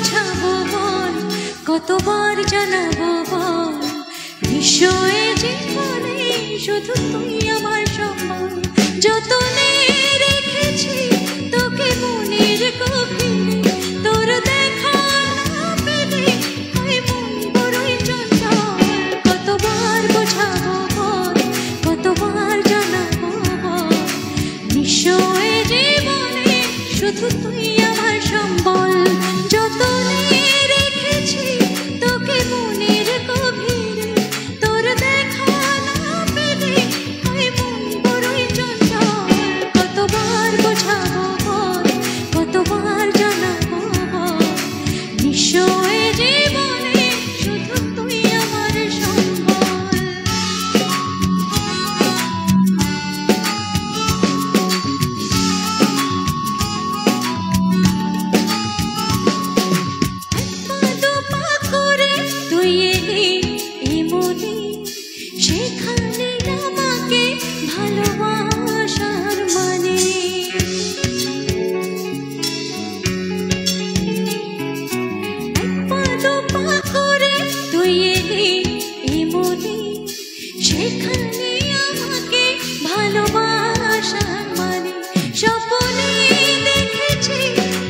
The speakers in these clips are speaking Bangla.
বোঝাবো বল, কতবার জানাবো বল, বিষয়ে জীবনে শুধু তুই আমার সম্বল। যতনে রেখেছি তোকে মনের গভীরে, তোর দেখা না পেলে হয় মন বড়ই চঞ্চল। কতবার বোঝাবো বল, কতবার জানাবো বল, বিষয়ে জীবনে শুধু তুই আমার সম্বল। যতনে রেখেছি তোকে মনের গভীরে, তোর দেখা না পেলে হয় মন বড়ই চঞ্চল। কতবার বোঝাবো বল, কতবার জানাবো বল, বিষয়ে জীবনে শুধু তুই আমার সম্বল। সেখানে আমাকে ভালোবাসার মানে পা করে তুই এলি এমনি, সেখানে আমাকে ভালোবাসার মানে। স্বপ্নে দেখেছি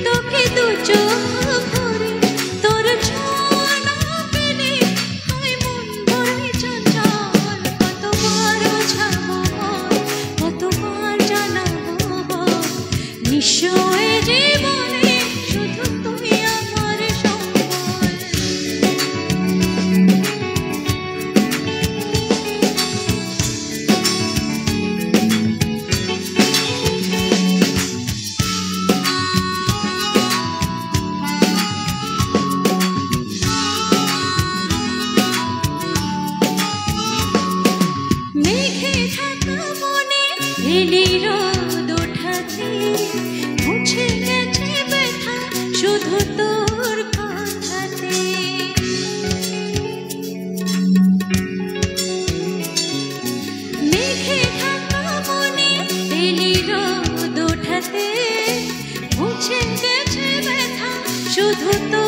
তোকে দু চোখ ভরে, তোর ছোঁয়া না পেলে হয় মন বড়ই চঞ্চল। কতবার বোঝাবো বল, কতবার জানাবো বল, বিষয়ে জীবনে শুধু তুই আমার সম্বল। মেঘে ঢাকা মনে এলি রোদ ওঠাতে, মুছে গেছে ব্যথা শুধু তোর কথাতে। মেঘে ঢাকা মনে এলি রোদ ওঠাতে, মুছে গেছে ব্যথা শুধু তোর